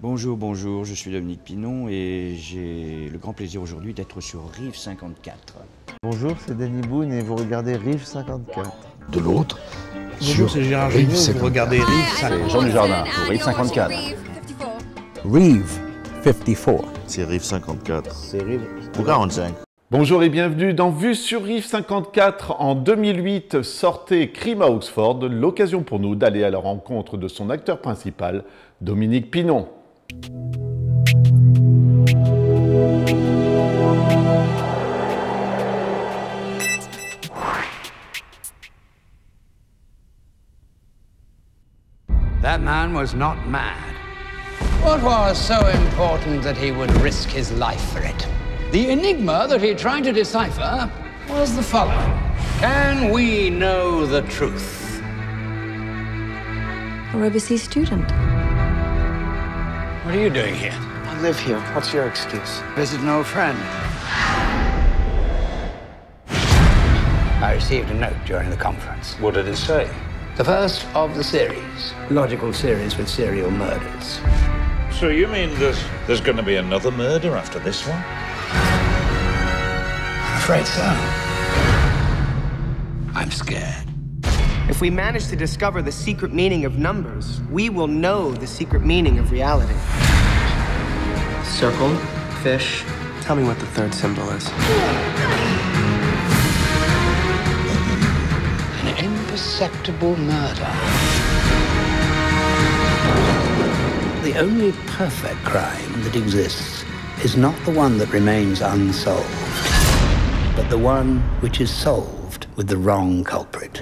Bonjour, bonjour, je suis Dominique Pinon et j'ai le grand plaisir aujourd'hui d'être sur Rive 54. Bonjour, c'est Danny Boone et vous regardez Rive 54. De l'autre, bonjour, c'est Gérard Gignot, vous regardez Rive 54. C'est Jean Dujardin pour Rive 54. Rive 54. C'est Rive 54. C'est Rive Ou 45. Bonjour et bienvenue dans Vue sur Rive 54. En 2008 sortait Crime à Oxford, l'occasion pour nous d'aller à la rencontre de son acteur principal, Dominique Pinon. That man was not mad. What was so important that he would risk his life for it? The enigma that he tried to decipher was the following. Can we know the truth? A overseas student. What are you doing here? I live here. What's your excuse? Visit an old friend. I received a note during the conference. What did it say? The first of the series. Logical series with serial murders. So you mean there's going to be another murder after this one? I'm afraid so. I'm scared. If we manage to discover the secret meaning of numbers, we will know the secret meaning of reality. Circle, fish. Tell me what the third symbol is. An imperceptible murder. The only perfect crime that exists is not the one that remains unsolved, but the one which is solved with the wrong culprit.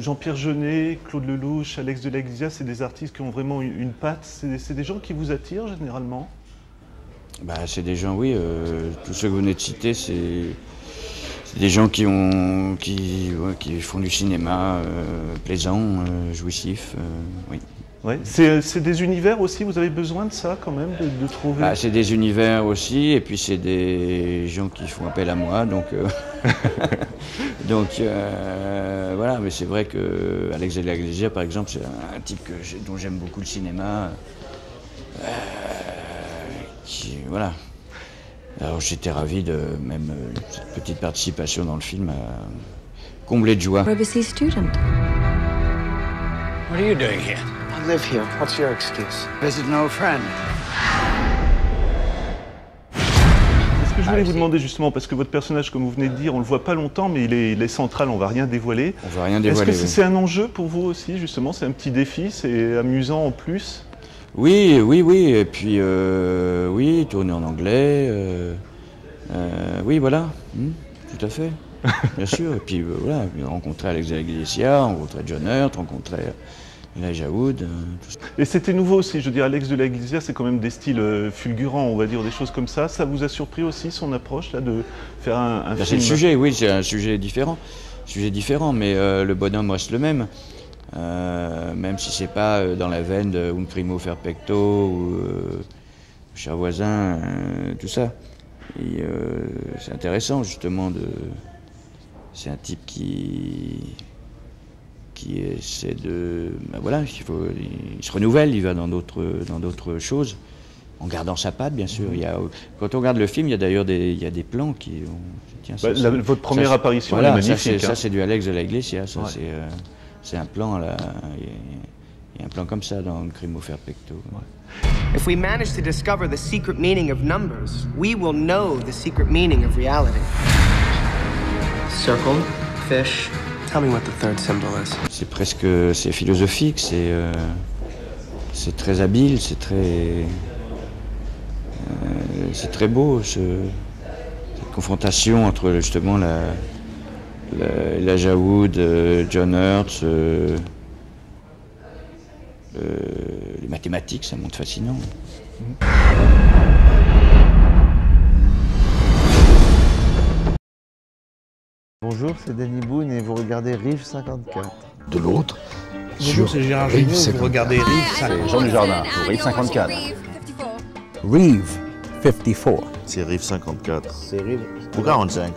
Jean-Pierre Jeunet, Claude Lelouch, Alex de la Iglesia, c'est des artistes qui ont vraiment une patte. C'est des gens qui vous attirent généralement? C'est des gens, oui, tous ceux que vous venez de citer, c'est des gens qui font du cinéma plaisant, jouissif, oui. Ouais. C'est des univers aussi, vous avez besoin de ça quand même, de trouver? C'est des univers aussi, et puis c'est des gens qui font appel à moi, donc voilà, mais c'est vrai que Alex de la Iglesia, par exemple, c'est un type dont j'aime beaucoup le cinéma, voilà. Alors j'étais ravi de même cette petite participation dans le film, comblé de joie. Overseas student. What are you doing here? I live here. What's your excuse? Visit an old friend. Ce que je voulais vous demander justement, parce que votre personnage, comme vous venez de dire, on le voit pas longtemps, mais il est central, on va rien dévoiler. On va rien dévoiler. Est-ce que c'est un enjeu pour vous aussi, justement? C'est un petit défi, c'est amusant en plus? Oui, et puis oui, tourner en anglais, oui, voilà, tout à fait, bien sûr. Et puis voilà, rencontrer Alex de la Iglesia, rencontrer John Hurt, rencontrer Elijah Wood. Tout ça. Et c'était nouveau aussi, je veux dire, Alex de la Iglesia, c'est quand même des styles fulgurants, on va dire, des choses comme ça. Ça vous a surpris aussi, son approche, là, de faire un film? C'est le sujet, oui, c'est un sujet différent, mais le bonhomme reste le même. Même si c'est pas dans la veine de Un Primo Perfecto ou Cher voisin, tout ça. C'est intéressant justement c'est un type qui essaie de, voilà, il se renouvelle, il va dans d'autres choses, en gardant sa patte, bien sûr. Quand on regarde le film, il y a d'ailleurs des plans qui tiens, votre première apparition, voilà, elle est magnifique. Ça c'est du Alex de la Iglesia, ça ouais. C'est un plan là, il y a un plan comme ça dans Un Primo Perfecto. Ouais. If we manage to discover the secret meaning of numbers, we will know the secret meaning of reality. Circle, fish. Tell me what the third symbol is. C'est philosophique, c'est très habile, c'est très beau cette confrontation entre justement Elijah Wood, John Hurt, les mathématiques, c'est un monde fascinant. Bonjour, c'est Danny Boone et vous regardez Rive 54. De l'autre, Bonjour, c'est Gérard Jugnot, vous regardez Rive 54. Jean Dujardin pour Rive 54. Rive 54. C'est Rive 54. C'est Rive Ou 45.